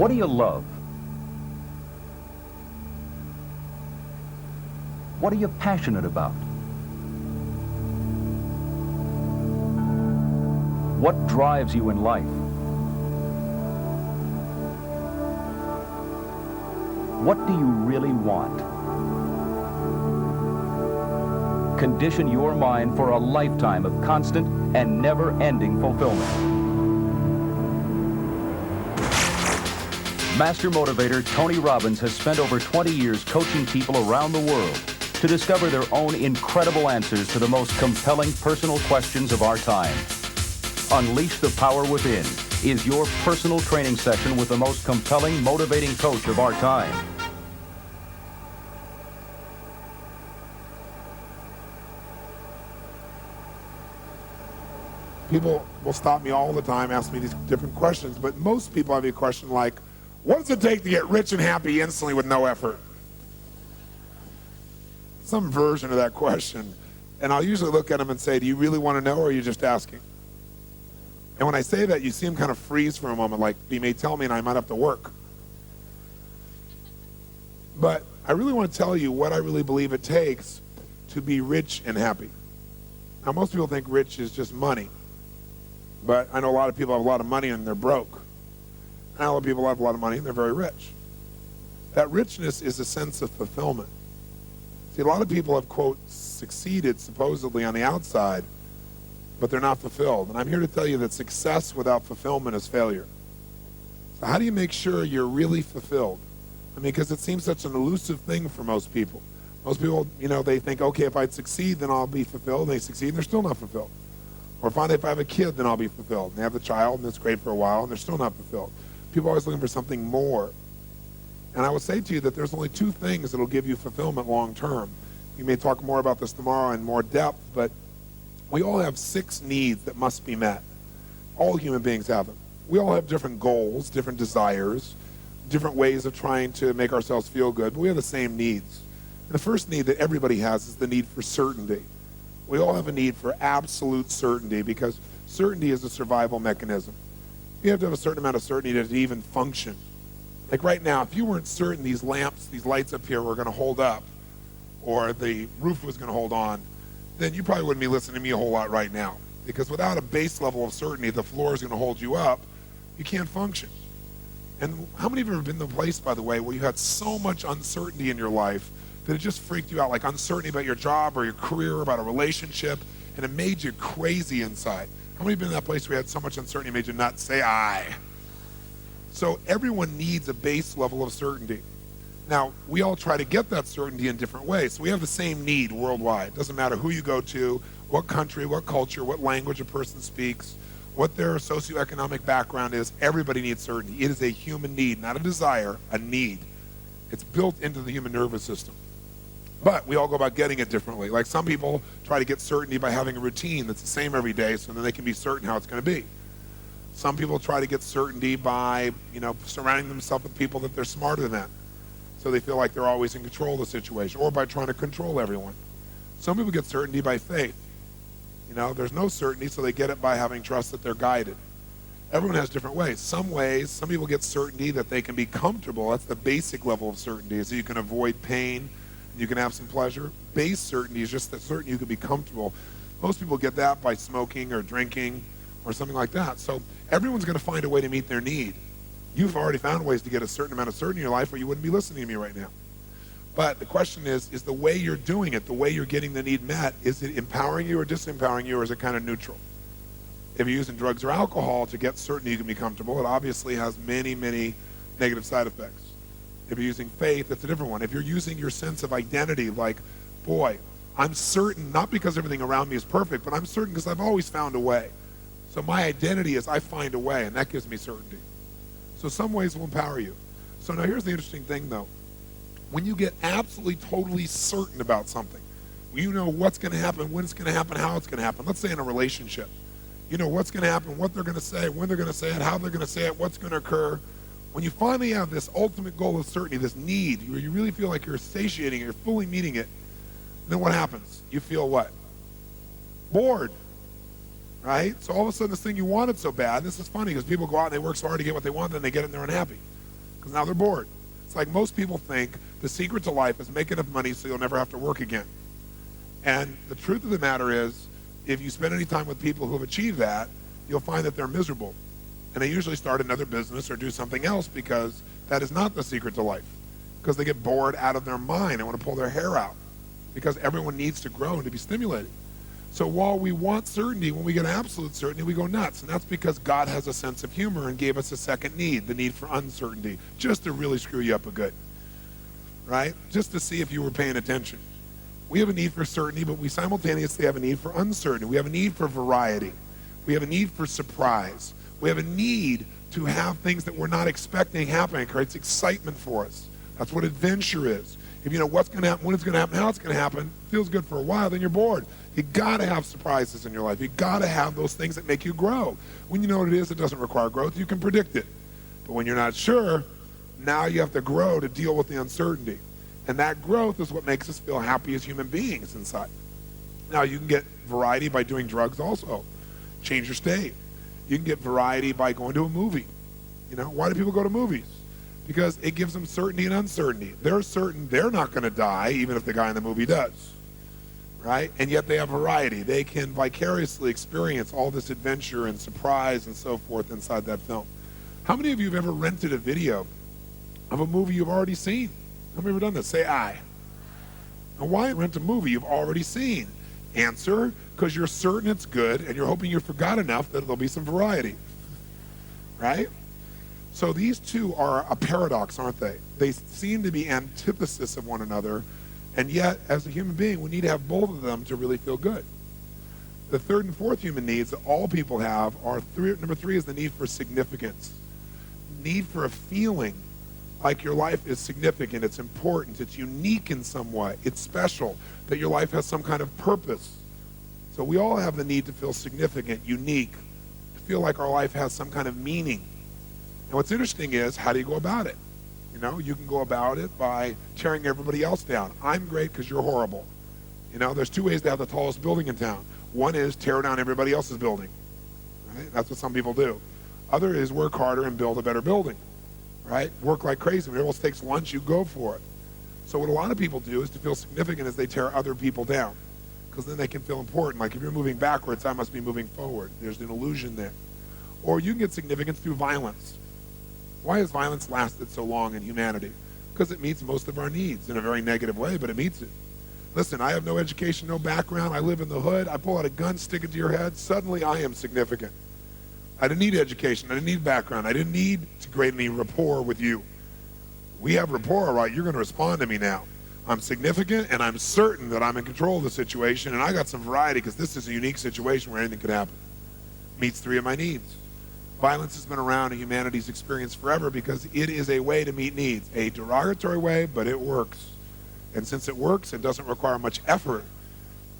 What do you love? What are you passionate about? What drives you in life? What do you really want? Condition your mind for a lifetime of constant and never-ending fulfillment. Master motivator Tony Robbins has spent over 20 years coaching people around the world to discover their own incredible answers to the most compelling personal questions of our time. Unleash the Power Within is your personal training session with the most compelling, motivating coach of our time. People will stop me all the time, ask me these different questions, but most people have a question like, what does it take to get rich and happy instantly with no effort? Some version of that question. And I'll usually look at them and say, do you really want to know, or are you just asking? And when I say that, you see them kind of freeze for a moment, like, you may tell me and I might have to work. But I really want to tell you what I really believe it takes to be rich and happy. Now, most people think rich is just money. But I know a lot of people have a lot of money and they're broke. And a lot of people have a lot of money and they're very rich. That richness is a sense of fulfillment. See, a lot of people have, quote, succeeded supposedly on the outside, but they're not fulfilled. And I'm here to tell you that success without fulfillment is failure. So how do you make sure you're really fulfilled? I mean, because it seems such an elusive thing for most people. Most people, they think, okay, if I succeed, then I'll be fulfilled. They succeed and they're still not fulfilled. Or finally, if I have a kid, then I'll be fulfilled. And they have the child, and it's great for a while, and they're still not fulfilled. People are always looking for something more. And I would say to you that there's only two things that will give you fulfillment long term. We may talk more about this tomorrow in more depth, but we all have 6 needs that must be met. All human beings have them. We all have different goals, different desires, different ways of trying to make ourselves feel good, but we have the same needs. And the first need that everybody has is the need for certainty. We all have a need for absolute certainty because certainty is a survival mechanism. You have to have a certain amount of certainty to even function. Like right now, if you weren't certain these lamps, these lights up here were going to hold up, or the roof was going to hold on, then you probably wouldn't be listening to me a whole lot right now. Because without a base level of certainty, the floor is going to hold you up, you can't function. And how many of you have been in the place, by the way, where you had so much uncertainty in your life that it just freaked you out, like uncertainty about your job or your career, or about a relationship, and it made you crazy inside? How many have been in that place where you had so much uncertainty it made you not say I? So everyone needs a base level of certainty. Now, we all try to get that certainty in different ways. So we have the same need worldwide. It doesn't matter who you go to, what country, what culture, what language a person speaks, what their socioeconomic background is. Everybody needs certainty. It is a human need, not a desire, a need. It's built into the human nervous system. But we all go about getting it differently. Like some people try to get certainty by having a routine that's the same every day so then they can be certain how it's going to be. Some people try to get certainty by, surrounding themselves with people that they're smarter than. So they feel like they're always in control of the situation, or by trying to control everyone. Some people get certainty by faith. There's no certainty, so they get it by having trust that they're guided. Everyone has different ways. Some people get certainty that they can be comfortable. That's the basic level of certainty, is that you can avoid pain, you can have some pleasure. Base certainty is just that certain you can be comfortable. Most people get that by smoking or drinking or something like that. So everyone's going to find a way to meet their need. You've already found ways to get a certain amount of certainty in your life, or you wouldn't be listening to me right now. But the question is the way you're doing it, the way you're getting the need met, is it empowering you or disempowering you, or is it kind of neutral? If you're using drugs or alcohol to get certainty you can be comfortable, it obviously has many, many negative side effects. If you're using faith, it's a different one. If you're using your sense of identity, like, boy, I'm certain, not because everything around me is perfect, but I'm certain because I've always found a way. So my identity is I find a way, and that gives me certainty. So some ways will empower you. So now here's the interesting thing, though. When you get absolutely, totally certain about something, you know what's going to happen, when it's going to happen, how it's going to happen. Let's say in a relationship. You know what's going to happen, what they're going to say, when they're going to say it, how they're going to say it, what's going to occur. When you finally have this ultimate goal of certainty, this need, where you really feel like you're satiating it, you're fully meeting it, then what happens? You feel what? Bored, right? So all of a sudden this thing you wanted so bad, this is funny because people go out and they work so hard to get what they want, then they get it and they're unhappy. because now they're bored. It's like most people think the secret to life is make enough money so you'll never have to work again. And the truth of the matter is, if you spend any time with people who have achieved that, you'll find that they're miserable. And they usually start another business or do something else because that is not the secret to life. Because they get bored out of their mind and want to pull their hair out. Because everyone needs to grow and to be stimulated. So while we want certainty, when we get absolute certainty, we go nuts. And that's because God has a sense of humor and gave us a second need, the need for uncertainty, just to really screw you up a good. Right? Just to see if you were paying attention. We have a need for certainty, but we simultaneously have a need for uncertainty. We have a need for variety. We have a need for surprise. We have a need to have things that we're not expecting happening. It creates excitement for us. That's what adventure is. If you know what's going to happen, when it's going to happen, how it's going to happen, feels good for a while, then you're bored. You got to have surprises in your life. You got to have those things that make you grow. When you know what it is, it doesn't require growth. You can predict it. But when you're not sure, now you have to grow to deal with the uncertainty. And that growth is what makes us feel happy as human beings inside. Now, you can get variety by doing drugs also. Change your state. You can get variety by going to a movie. You know, why do people go to movies? Because it gives them certainty and uncertainty. They're certain they're not going to die, even if the guy in the movie does. Right? And yet they have variety. They can vicariously experience all this adventure and surprise and so forth inside that film. How many of you have ever rented a video of a movie you've already seen? How many have ever done this? Say aye. Now, why rent a movie you've already seen? Answer, because you're certain it's good and you're hoping you forgot enough that there'll be some variety. Right? So these two are a paradox, aren't they? They seem to be antithesis of one another, and yet, as a human being, we need to have both of them to really feel good. The third and fourth human needs that all people have are number three is the need for significance. Need for a feeling like your life is significant, it's important, it's unique in some way, it's special, that your life has some kind of purpose. So we all have the need to feel significant, unique, to feel like our life has some kind of meaning. And what's interesting is, how do you go about it? You know, you can go about it by tearing everybody else down. I'm great because you're horrible. You know, there's two ways to have the tallest building in town. One is tear down everybody else's building. Right? That's what some people do. Other is work harder and build a better building. Right? Work like crazy. When everyone else takes lunch, you go for it. So what a lot of people do is to feel significant is they tear other people down. Because then they can feel important. Like if you're moving backwards, I must be moving forward. There's an illusion there. Or you can get significance through violence. Why has violence lasted so long in humanity? Because it meets most of our needs in a very negative way, but it meets it. Listen, I have no education, no background. I live in the hood. I pull out a gun, stick it to your head. Suddenly I am significant. I didn't need education. I didn't need background. I didn't need to create any rapport with you. We have rapport, right? You're going to respond to me now. I'm significant, and I'm certain that I'm in control of the situation, and I got some variety because this is a unique situation where anything could happen. Meets three of my needs. Violence has been around in humanity's experience forever because it is a way to meet needs. A derogatory way, but it works. And since it works, it doesn't require much effort,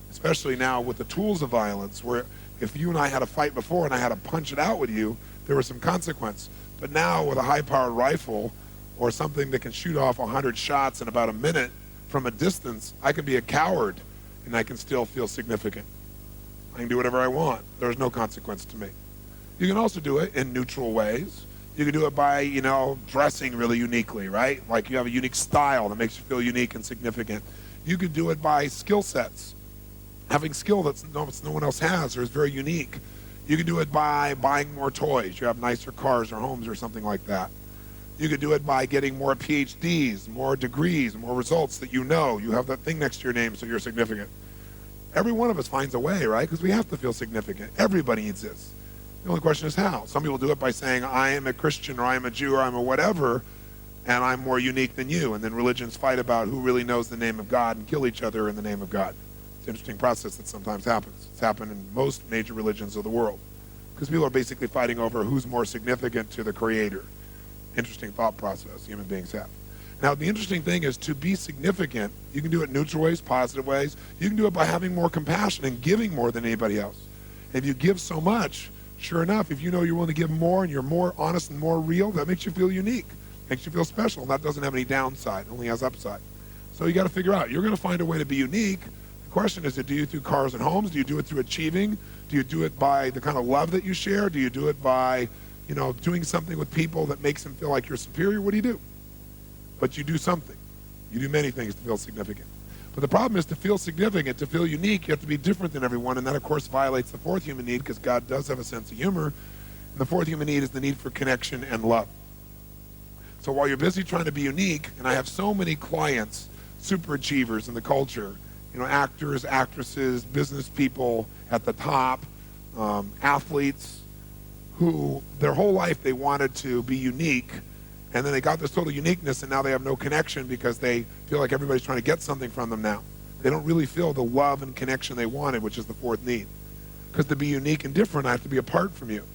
especially now with the tools of violence, where if you and I had a fight before and I had to punch it out with you, there was some consequence. But now with a high-powered rifle or something that can shoot off 100 shots in about a minute from a distance, I can be a coward and I can still feel significant. I can do whatever I want. There's no consequence to me. You can also do it in neutral ways. You can do it by, you know, dressing really uniquely, right? Like you have a unique style that makes you feel unique and significant. You could do it by skill sets. Having skill that no one else has or is very unique. You can do it by buying more toys. You have nicer cars or homes or something like that. You could do it by getting more PhDs, more degrees, more results that you know. You have that thing next to your name, so you're significant. Every one of us finds a way, right? Because we have to feel significant. Everybody needs this. The only question is how. Some people do it by saying, I am a Christian, or I am a Jew, or I'm a whatever, and I'm more unique than you. And then religions fight about who really knows the name of God and kill each other in the name of God. It's an interesting process that sometimes happens. It's happened in most major religions of the world. Because people are basically fighting over who's more significant to the Creator. Interesting thought process human beings have. Now, the interesting thing is to be significant, you can do it in neutral ways, positive ways. You can do it by having more compassion and giving more than anybody else. If you give so much, sure enough, if you know you're willing to give more and you're more honest and more real, that makes you feel unique, makes you feel special, and that doesn't have any downside, only has upside. So you got to figure out, you're going to find a way to be unique. The question is, do you do it through cars and homes? Do you do it through achieving? Do you do it by the kind of love that you share? Do you do it by, doing something with people that makes them feel like you're superior, what do? But you do something. You do many things to feel significant. But the problem is, to feel significant, to feel unique, you have to be different than everyone, and that, of course, violates the fourth human need, because God does have a sense of humor. And the fourth human need is the need for connection and love. So while you're busy trying to be unique, and I have so many clients, super achievers in the culture, actors, actresses, business people at the top, athletes, who their whole life they wanted to be unique, and then they got this total uniqueness, and now they have no connection because they feel like everybody's trying to get something from them now. They don't really feel the love and connection they wanted, which is the fourth need. Because to be unique and different, I have to be apart from you.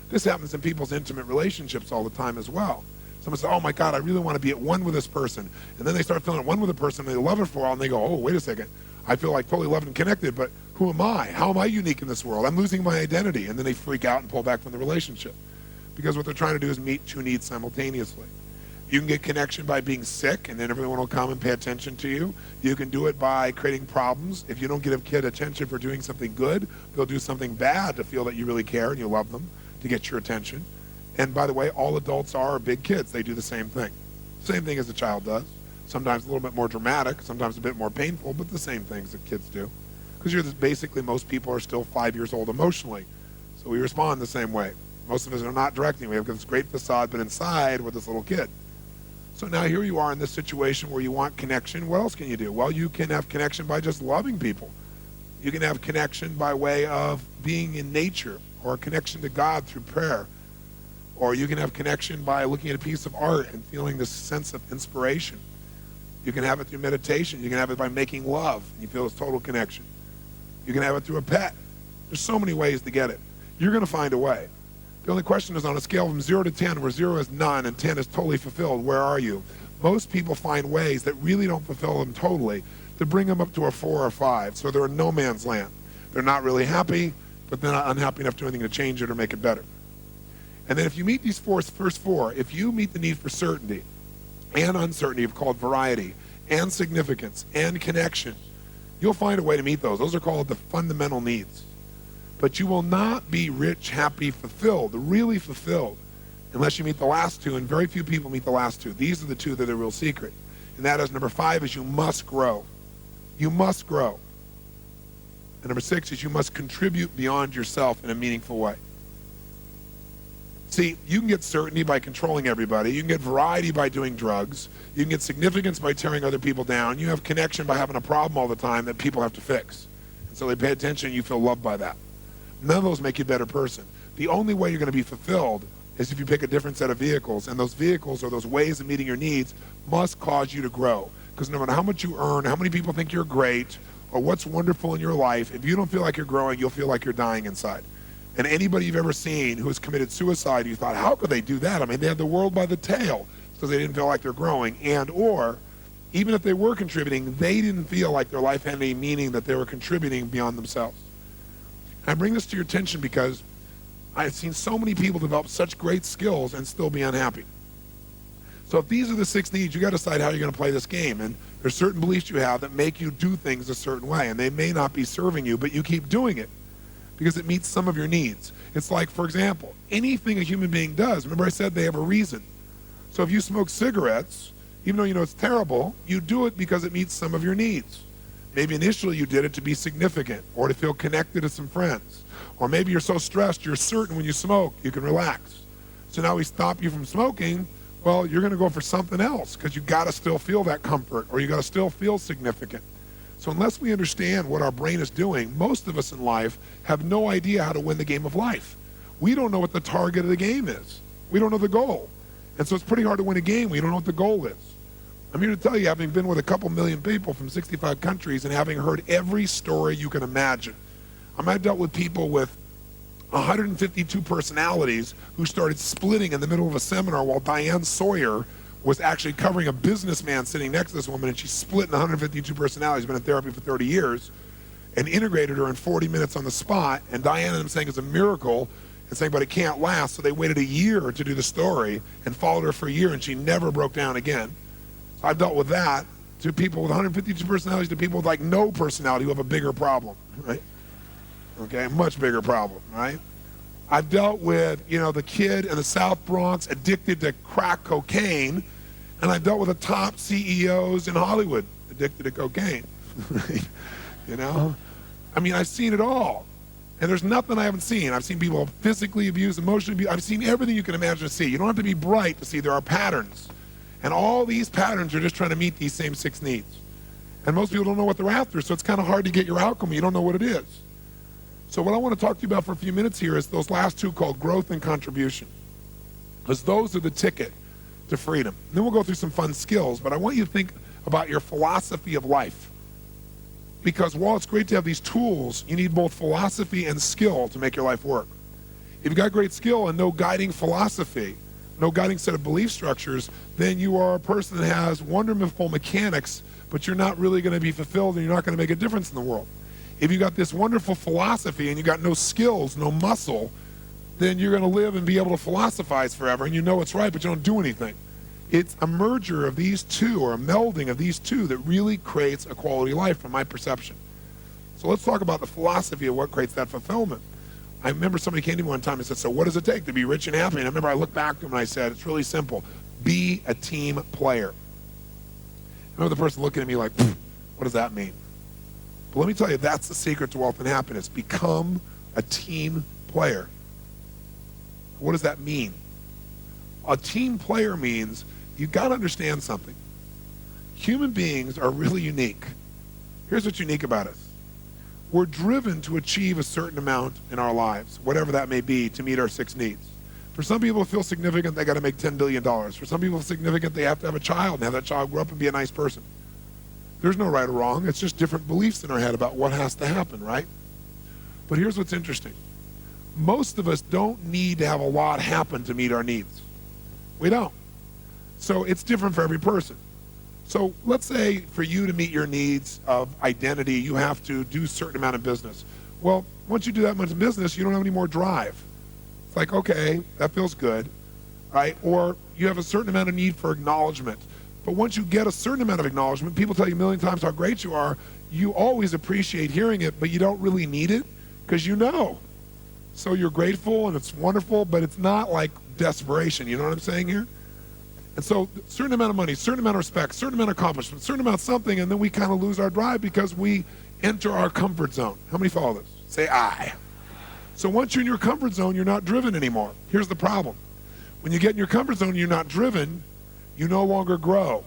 This happens in people's intimate relationships all the time as well. Someone says, oh my God, I really want to be at one with this person. And then they start feeling at one with a person, and they love it for a while, and they go, oh, wait a second. I feel like totally loved and connected, but who am I? How am I unique in this world? I'm losing my identity. And then they freak out and pull back from the relationship. Because what they're trying to do is meet two needs simultaneously. You can get connection by being sick, and then everyone will come and pay attention to you. You can do it by creating problems. If you don't give a kid attention for doing something good, they'll do something bad to feel that you really care and you love them, to get your attention. And by the way, all adults are big kids. They do the same thing. Same thing as a child does. Sometimes a little bit more dramatic, sometimes a bit more painful, but the same things that kids do. Because basically most people are still 5 years old emotionally. So we respond the same way. Most of us are not directing. We have this great facade, but inside we're this little kid. So now here you are in this situation where you want connection. What else can you do? Well, you can have connection by just loving people. You can have connection by way of being in nature, or a connection to God through prayer. Or you can have connection by looking at a piece of art and feeling this sense of inspiration. You can have it through meditation. You can have it by making love, and you feel this total connection. You can have it through a pet. There's so many ways to get it. You're going to find a way. The only question is, on a scale from 0 to 10, where 0 is none and 10 is totally fulfilled, where are you? Most people find ways that really don't fulfill them totally to bring them up to a 4 or 5. So they're in no man's land. They're not really happy, but they're not unhappy enough to do anything to change it or make it better. And then if you meet these first four, if you meet the need for certainty and uncertainty, called variety, and significance, and connection, you'll find a way to meet those. Those are called the fundamental needs. But you will not be rich, happy, fulfilled, really fulfilled, unless you meet the last two, and very few people meet the last two. These are the two that are the real secret. And that is, number 5 is you must grow. You must grow. And number 6 is you must contribute beyond yourself in a meaningful way. See, you can get certainty by controlling everybody. You can get variety by doing drugs. You can get significance by tearing other people down. You have connection by having a problem all the time that people have to fix. And so they pay attention and you feel loved by that. None of those make you a better person. The only way you're going to be fulfilled is if you pick a different set of vehicles. And those vehicles, or those ways of meeting your needs, must cause you to grow. Because no matter how much you earn, how many people think you're great, or what's wonderful in your life, if you don't feel like you're growing, you'll feel like you're dying inside. And anybody you've ever seen who has committed suicide, you thought, how could they do that? I mean, they had the world by the tail because they didn't feel like they're growing. And or, even if they were contributing, they didn't feel like their life had any meaning, that they were contributing beyond themselves. I bring this to your attention because I've seen so many people develop such great skills and still be unhappy. So if these are the 6 needs, you got to decide how you're going to play this game. And there's certain beliefs you have that make you do things a certain way, and they may not be serving you, but you keep doing it because it meets some of your needs. It's like, for example, anything a human being does, remember I said they have a reason. So if you smoke cigarettes, even though you know it's terrible, you do it because it meets some of your needs. Maybe initially you did it to be significant or to feel connected to some friends. Or maybe you're so stressed, you're certain when you smoke, you can relax. So now we stop you from smoking, well, you're going to go for something else because you got to still feel that comfort, or you got to still feel significant. So unless we understand what our brain is doing, most of us in life have no idea how to win the game of life. We don't know what the target of the game is. We don't know the goal. And so it's pretty hard to win a game when you don't know what the goal is. I'm here to tell you, having been with a couple million people from 65 countries and having heard every story you can imagine. I've dealt with people with 152 personalities who started splitting in the middle of a seminar while Diane Sawyer was actually covering a businessman sitting next to this woman, and she split in 152 personalities, been in therapy for 30 years, and integrated her in 40 minutes on the spot. And Diane and him saying it's a miracle, and saying, but it can't last. So they waited a year to do the story and followed her for a year, and she never broke down again. So I've dealt with that, to people with 152 personalities, to people with like no personality who have a bigger problem, right? Okay, a much bigger problem, right? I've dealt with, the kid in the South Bronx addicted to crack cocaine, and I've dealt with the top CEOs in Hollywood addicted to cocaine. I've seen it all. And there's nothing I haven't seen. I've seen people physically abused, emotionally abused. I've seen everything you can imagine to see. You don't have to be bright to see there are patterns. And all these patterns are just trying to meet these same 6 needs. And most people don't know what they're after, so it's kind of hard to get your outcome when you don't know what it is. So what I want to talk to you about for a few minutes here is those last 2 called growth and contribution. Because those are the ticket to freedom. And then we'll go through some fun skills, but I want you to think about your philosophy of life. Because while it's great to have these tools, you need both philosophy and skill to make your life work. If you've got great skill and no guiding philosophy, no guiding set of belief structures, then you are a person that has wonderful mechanics, but you're not really going to be fulfilled and you're not going to make a difference in the world. If you've got this wonderful philosophy and you've got no skills, no muscle, then you're going to live and be able to philosophize forever and you know it's right, but you don't do anything. It's a merger of these 2 or a melding of these 2 that really creates a quality life from my perception. So let's talk about the philosophy of what creates that fulfillment. I remember somebody came to me one time and said, so what does it take to be rich and happy? And I remember I looked back to him and I said, it's really simple. Be a team player. I remember the person looking at me like, what does that mean? But let me tell you, that's the secret to wealth and happiness. Become a team player. What does that mean? A team player means you've got to understand something. Human beings are really unique. Here's what's unique about us. We're driven to achieve a certain amount in our lives, whatever that may be, to meet our 6 needs. For some people to feel significant, they got to make $10 billion. For some people significant, they have to have a child and have that child grow up and be a nice person. There's no right or wrong. It's just different beliefs in our head about what has to happen, right? But here's what's interesting. Most of us don't need to have a lot happen to meet our needs. We don't. So it's different for every person. So let's say for you to meet your needs of identity, you have to do a certain amount of business. Well, once you do that much business, you don't have any more drive. It's like, okay, that feels good, right? Or you have a certain amount of need for acknowledgement. But once you get a certain amount of acknowledgement, people tell you a million times how great you are, you always appreciate hearing it, but you don't really need it because you know. So you're grateful and it's wonderful, but it's not like desperation. You know what I'm saying here? And so certain amount of money, certain amount of respect, certain amount of accomplishment, certain amount of something, and then we kind of lose our drive because we enter our comfort zone. How many follow this? Say I. So once you're in your comfort zone, you're not driven anymore. Here's the problem. When you get in your comfort zone, you're not driven, you no longer grow.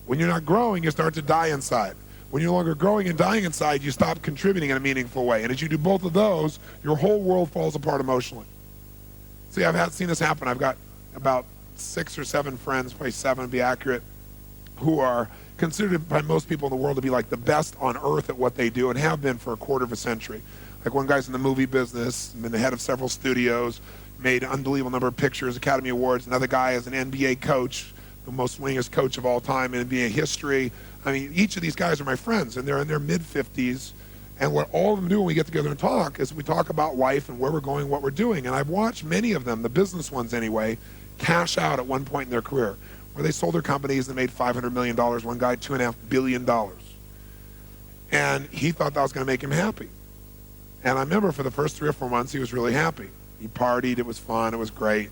When you're not growing, you start to die inside. When you're no longer growing and dying inside, you stop contributing in a meaningful way. And as you do both of those, your whole world falls apart emotionally. See, I've seen this happen. I've got about 6 or 7 friends, probably 7 to be accurate, who are considered by most people in the world to be like the best on earth at what they do and have been for a quarter of a century. Like one guy's in the movie business, been the head of several studios, made an unbelievable number of pictures, Academy Awards. Another guy is an NBA coach, the most winningest coach of all time in NBA history. I mean, each of these guys are my friends, and they're in their mid-50s. And what all of them do when we get together and talk is we talk about life and where we're going, what we're doing. And I've watched many of them, the business ones anyway, cash out at one point in their career, where they sold their companies and made $500 million. One guy, $2.5 billion. And he thought that was going to make him happy. And I remember for the first 3 or 4 months, he was really happy. He partied, it was fun, it was great.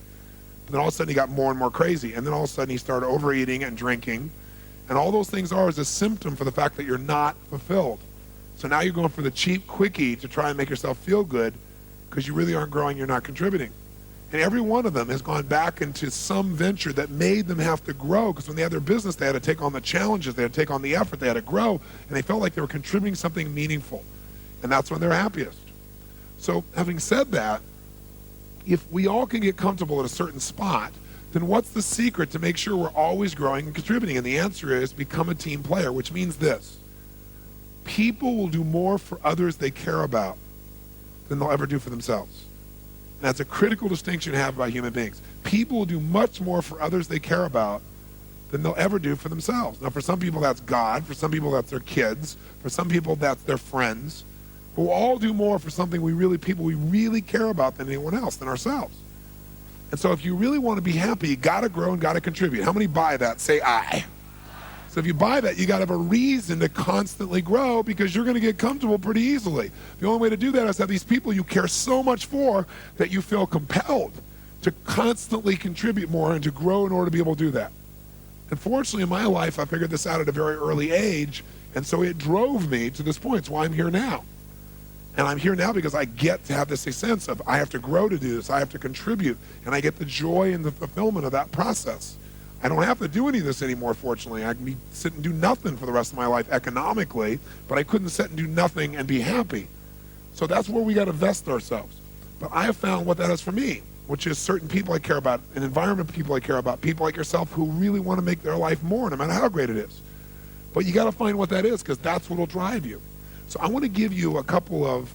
But then all of a sudden he got more and more crazy. And then all of a sudden he started overeating and drinking. And all those things are is a symptom for the fact that you're not fulfilled. So now you're going for the cheap quickie to try and make yourself feel good because you really aren't growing, you're not contributing. And every one of them has gone back into some venture that made them have to grow, because when they had their business, they had to take on the challenges, they had to take on the effort, they had to grow, and they felt like they were contributing something meaningful. And that's when they're happiest. So having said that, if we all can get comfortable at a certain spot, then what's the secret to make sure we're always growing and contributing? And the answer is become a team player, which means this. People will do more for others they care about than they'll ever do for themselves. And that's a critical distinction to have about human beings. People will do much more for others they care about than they'll ever do for themselves. Now, for some people, that's God. For some people, that's their kids. For some people, that's their friends. But we'll all do more for something people we really care about than anyone else, than ourselves. And so if you really want to be happy, you got to grow and got to contribute. How many buy that? Say I. So if you buy that, you got to have a reason to constantly grow, because you're going to get comfortable pretty easily. The only way to do that is have these people you care so much for that you feel compelled to constantly contribute more and to grow in order to be able to do that. Unfortunately, in my life, I figured this out at a very early age, and so it drove me to this point. It's why I'm here now. And I'm here now because I get to have this sense of I have to grow to do this, I have to contribute, and I get the joy and the fulfillment of that process. I don't have to do any of this anymore, fortunately. I can sit and do nothing for the rest of my life economically, but I couldn't sit and do nothing and be happy. So that's where we got to vest ourselves. But I have found what that is for me, which is certain people I care about, an environment of people I care about, people like yourself who really want to make their life more, no matter how great it is. But you got to find what that is, because that's what will drive you. So I want to give you a couple of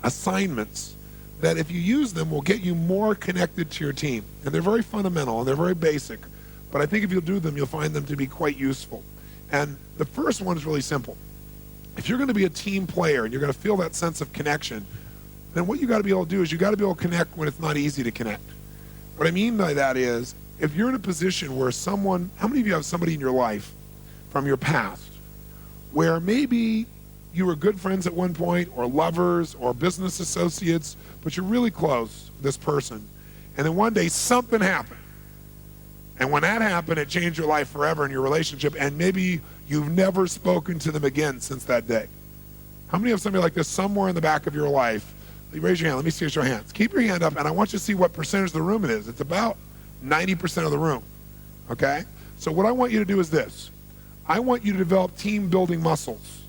assignments that, if you use them, will get you more connected to your team. And they're very fundamental and they're very basic. But I think if you'll do them, you'll find them to be quite useful. And the first one is really simple. If you're going to be a team player and you're going to feel that sense of connection, then what you got to be able to do is you got to be able to connect when it's not easy to connect. What I mean by that is, if you're in a position where someone, how many of you have somebody in your life from your past where maybe you were good friends at one point, or lovers, or business associates, but you're really close with this person, and then one day something happened? And when that happened, it changed your life forever in your relationship, and maybe you've never spoken to them again since that day. How many have somebody like this somewhere in the back of your life? Raise your hand. Let me see your hands. Keep your hand up, and I want you to see what percentage of the room it is. It's about 90% of the room, okay? So what I want you to do is this. I want you to develop team-building muscles,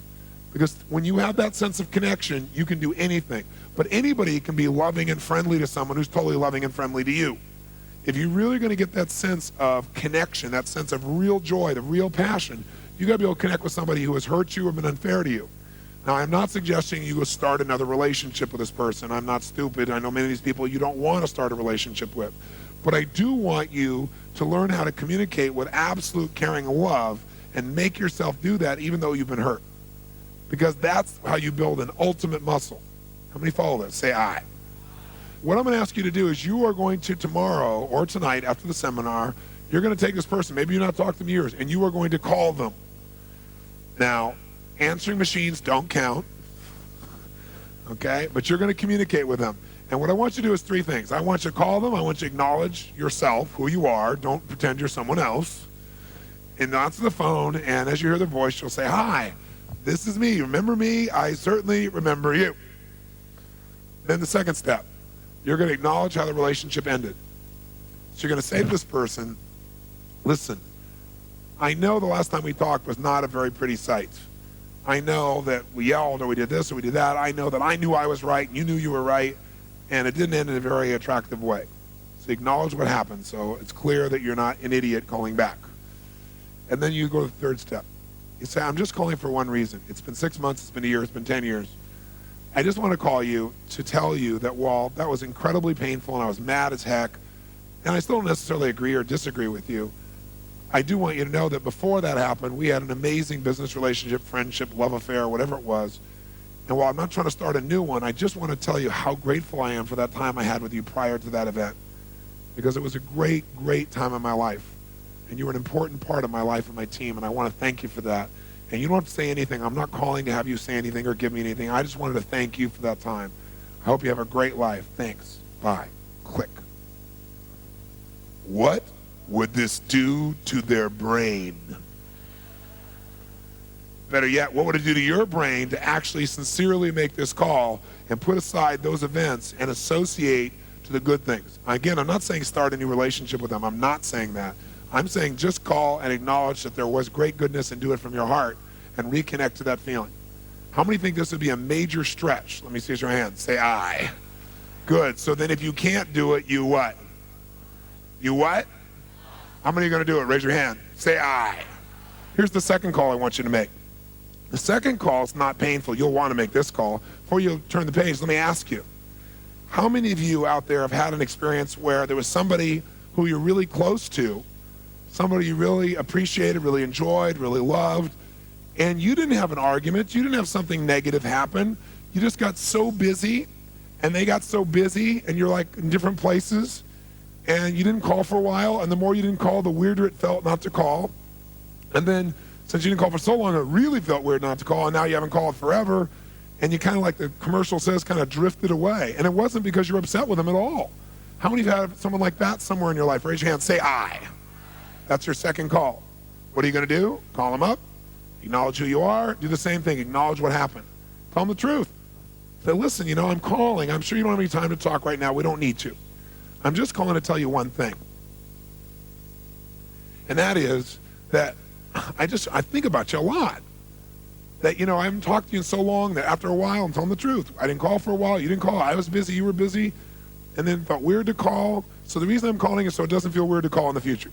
because when you have that sense of connection, you can do anything. But anybody can be loving and friendly to someone who's totally loving and friendly to you. If you're really going to get that sense of connection, that sense of real joy, the real passion, you got to be able to connect with somebody who has hurt you or been unfair to you. Now, I'm not suggesting you go start another relationship with this person. I'm not stupid. I know many of these people you don't want to start a relationship with. But I do want you to learn how to communicate with absolute caring love and make yourself do that even though you've been hurt. Because that's how you build an ultimate muscle. How many follow this? Say aye. What I'm going to ask you to do is, you are going to tomorrow or tonight after the seminar, you're going to take this person, maybe you've not talked to them in years, and you are going to call them. Now, answering machines don't count, okay? But you're going to communicate with them. And what I want you to do is three things. I want you to call them. I want you to acknowledge yourself, who you are. Don't pretend you're someone else. And answer the phone, and as you hear their voice, you'll say, "Hi, this is me. Remember me? I certainly remember you." Then the second step, you're going to acknowledge how the relationship ended. So you're going to say to this person, "Listen, I know the last time we talked was not a very pretty sight. I know that we yelled or we did this or we did that. I know that I knew I was right and you knew you were right, and it didn't end in a very attractive way." So acknowledge what happened so it's clear that you're not an idiot calling back. And then you go to the third step. You say, "I'm just calling for one reason. It's been 6 months, it's been a year, it's been 10 years. I just want to call you to tell you that while that was incredibly painful and I was mad as heck, and I still don't necessarily agree or disagree with you, I do want you to know that before that happened, we had an amazing business relationship, friendship, love affair, whatever it was. And while I'm not trying to start a new one, I just want to tell you how grateful I am for that time I had with you prior to that event. Because it was a great, great time in my life. And you were an important part of my life and my team, and I want to thank you for that. And you don't have to say anything. I'm not calling to have you say anything or give me anything. I just wanted to thank you for that time. I hope you have a great life. Thanks. Bye." Click. What would this do to their brain? Better yet, what would it do to your brain to actually sincerely make this call and put aside those events and associate to the good things? Again, I'm not saying start a new relationship with them. I'm not saying that. I'm saying just call and acknowledge that there was great goodness and do it from your heart and reconnect to that feeling. How many think this would be a major stretch? Let me see your hands. Say aye. Good. So then if you can't do it, you what? You what? How many are going to do it? Raise your hand. Say aye. Here's the second call I want you to make. The second call is not painful. You'll want to make this call. Before you turn the page, let me ask you, how many of you out there have had an experience where there was somebody who you're really close to, somebody you really appreciated, really enjoyed, really loved, and you didn't have an argument, you didn't have something negative happen, you just got so busy, and they got so busy, and you're like in different places, and you didn't call for a while, and the more you didn't call, the weirder it felt not to call, And then, since you didn't call for so long, it really felt weird not to call, and now you haven't called forever, and you kind of, like the commercial says, kind of drifted away. And it wasn't because you're upset with them at all. How many of you have someone like that somewhere in your life? Raise your hand, say I. That's your second call. What are you going to do? Call them up, acknowledge who you are, do the same thing, acknowledge what happened. Tell them the truth. Say, listen, you know, I'm calling. I'm sure you don't have any time to talk right now. We don't need to. I'm just calling to tell you one thing. And that is that I think about you a lot. That, you know, I haven't talked to you in so long that after a while, I'm telling the truth. I didn't call for a while. You didn't call. I was busy. You were busy. And then it felt weird to call. So the reason I'm calling is so it doesn't feel weird to call in the future.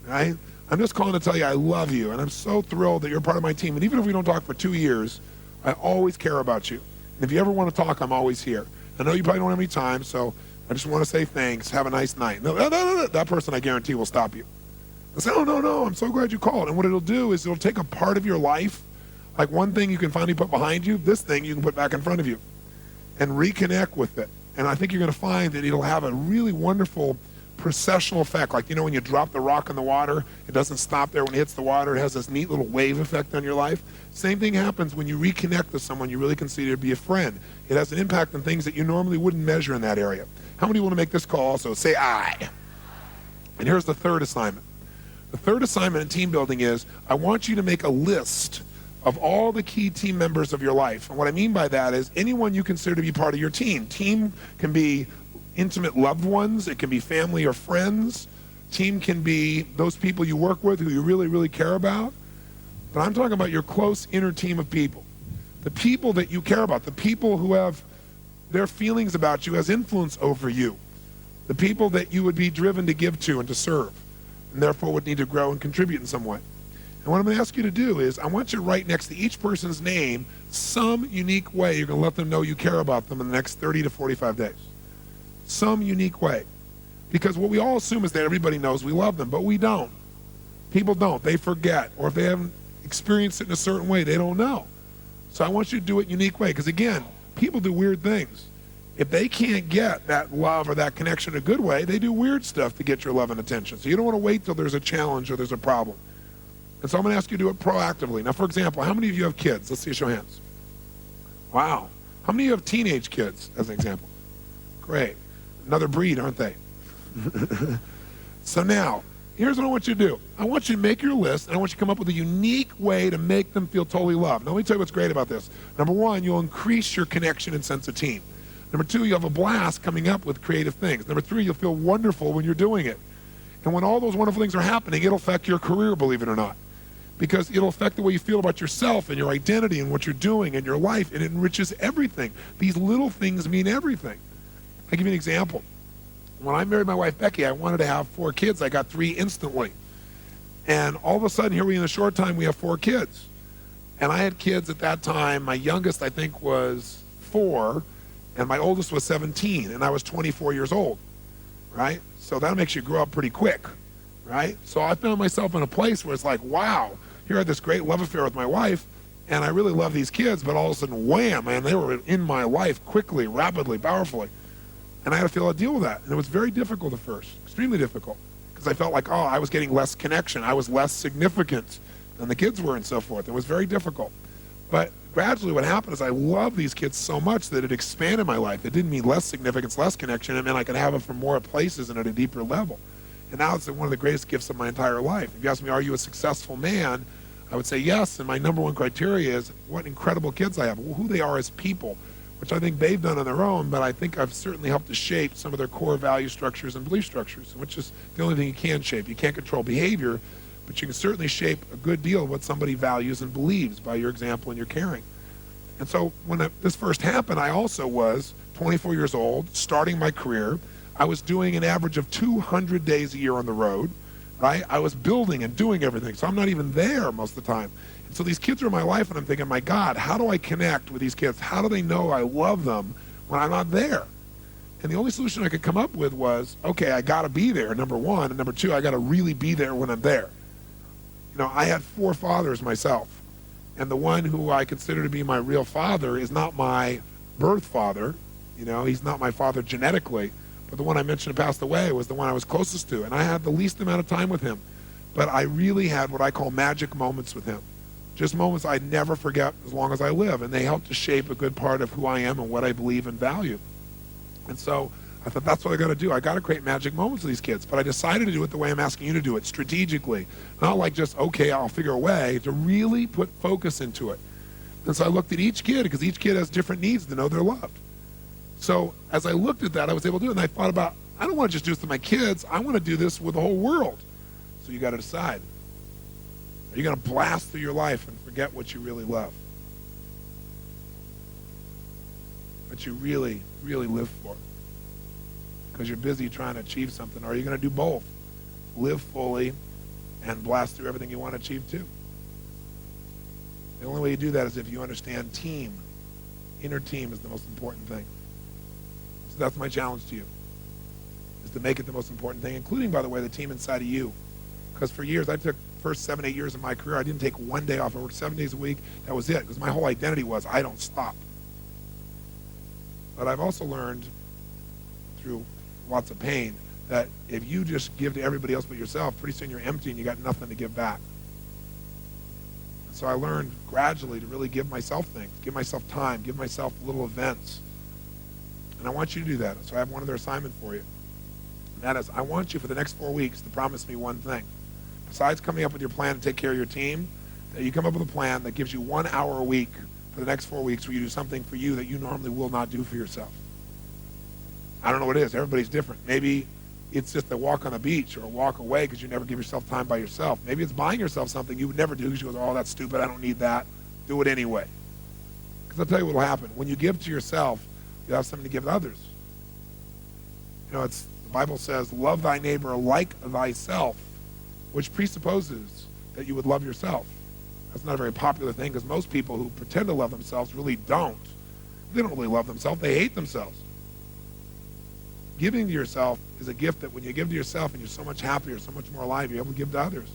Right? I'm just calling to tell you I love you. And I'm so thrilled that you're part of my team. And even if we don't talk for 2 years, I always care about you. And if you ever want to talk, I'm always here. I know you probably don't have any time, so I just want to say thanks. Have a nice night. No, that person, I guarantee, will stop you. I say, oh, no, I'm so glad you called. And what it'll do is it'll take a part of your life, like one thing you can finally put behind you, this thing you can put back in front of you, and reconnect with it. And I think you're going to find that it'll have a really wonderful processional effect. Like, you know, when you drop the rock in the water, it doesn't stop there when it hits the water. It has this neat little wave effect on your life. Same thing happens when you reconnect with someone you really consider to be a friend. It has an impact on things that you normally wouldn't measure in that area. How many want to make this call also? Say I. And here's the third assignment. The third assignment in team building is I want you to make a list of all the key team members of your life. And what I mean by that is anyone you consider to be part of your team. Team can be intimate loved ones. It can be family or friends. Team can be those people you work with who you really, really care about. But I'm talking about your close inner team of people. The people that you care about. The people who have their feelings about you as influence over you. The people that you would be driven to give to and to serve. And therefore would need to grow and contribute in some way. And what I'm going to ask you to do is I want you to write next to each person's name some unique way you're going to let them know you care about them in the next 30 to 45 days. Some unique way. Because what we all assume is that everybody knows we love them, but we don't. People don't. They forget. Or if they haven't experienced it in a certain way, they don't know. So I want you to do it a unique way. Because again, people do weird things. If they can't get that love or that connection in a good way, they do weird stuff to get your love and attention. So you don't want to wait till there's a challenge or there's a problem. And so I'm going to ask you to do it proactively. Now, for example, how many of you have kids? Let's see a show of hands. Wow. How many of you have teenage kids, as an example? Great. Another breed, aren't they? So now, here's what I want you to do. I want you to make your list, and I want you to come up with a unique way to make them feel totally loved. Now, let me tell you what's great about this. Number one, you'll increase your connection and sense of team. Number two, you'll have a blast coming up with creative things. Number three, you'll feel wonderful when you're doing it. And when all those wonderful things are happening, it'll affect your career, believe it or not. Because it'll affect the way you feel about yourself and your identity and what you're doing and your life, and it enriches everything. These little things mean everything. I'll give you an example. When I married my wife, Becky, I wanted to have 4 kids. I got 3 instantly. And all of a sudden, here in a short time, we have 4 kids. And I had kids at that time. My youngest, I think, was 4, and my oldest was 17, and I was 24 years old, right? So that makes you grow up pretty quick, right? So I found myself in a place where it's like, wow, here I had this great love affair with my wife, and I really love these kids, but all of a sudden, wham, man, they were in my life quickly, rapidly, powerfully. And I had to feel how to deal with that. And it was very difficult at first, extremely difficult, because I felt like, oh, I was getting less connection. I was less significant than the kids were and so forth. It was very difficult. But gradually what happened is I loved these kids so much that it expanded my life. It didn't mean less significance, less connection. It meant I could have them from more places and at a deeper level. And now it's one of the greatest gifts of my entire life. If you ask me, are you a successful man? I would say yes. And my number one criteria is what incredible kids I have, who they are as people, which I think they've done on their own, but I think I've certainly helped to shape some of their core value structures and belief structures, which is the only thing you can shape. You can't control behavior, but you can certainly shape a good deal of what somebody values and believes by your example and your caring. And so when this first happened, I also was 24 years old, starting my career. I was doing an average of 200 days a year on the road, right? I was building and doing everything, so I'm not even there most of the time. So these kids are in my life, and I'm thinking, my God, how do I connect with these kids? How do they know I love them when I'm not there? And the only solution I could come up with was, okay, I got to be there, number one. And number two, I got to really be there when I'm there. You know, I had 4 fathers myself. And the one who I consider to be my real father is not my birth father. You know, he's not my father genetically. But the one I mentioned who passed away was the one I was closest to. And I had the least amount of time with him. But I really had what I call magic moments with him. Just moments I'd never forget as long as I live. And they helped to shape a good part of who I am and what I believe and value. And so I thought, that's what I got to do. I got to create magic moments with these kids. But I decided to do it the way I'm asking you to do it, strategically. Not like just, okay, I'll figure a way, to really put focus into it. And so I looked at each kid, because each kid has different needs to know they're loved. So as I looked at that, I was able to do it. And I thought about, I don't want to just do this to my kids. I want to do this with the whole world. So you got to decide. Are you going to blast through your life and forget what you really love? What you really, really live for? Because you're busy trying to achieve something. Or are you going to do both? Live fully and blast through everything you want to achieve too. The only way you do that is if you understand team. Inner team is the most important thing. So that's my challenge to you, is to make it the most important thing, including, by the way, the team inside of you. Because for years, I took first 7, 8 years of my career, I didn't take one day off. I worked 7 days a week. That was it, because my whole identity was, I don't stop. But I've also learned through lots of pain that if you just give to everybody else but yourself, pretty soon you're empty and you got nothing to give back. So I learned gradually to really give myself things, give myself time, give myself little events. And I want you to do that. So I have one other assignment for you. And that is, I want you for the next 4 weeks to promise me one thing. Besides coming up with your plan to take care of your team, that you come up with a plan that gives you 1 hour a week for the next 4 weeks where you do something for you that you normally will not do for yourself. I don't know what it is. Everybody's different. Maybe it's just a walk on the beach or a walk away because you never give yourself time by yourself. Maybe it's buying yourself something you would never do because you go, oh, that's stupid. I don't need that. Do it anyway. Because I'll tell you what will happen. When you give to yourself, you'll have something to give to others. You know, the Bible says, love thy neighbor like thyself, which presupposes that you would love yourself. That's not a very popular thing because most people who pretend to love themselves really don't. They don't really love themselves. They hate themselves. Giving to yourself is a gift that when you give to yourself and you're so much happier, so much more alive, you're able to give to others.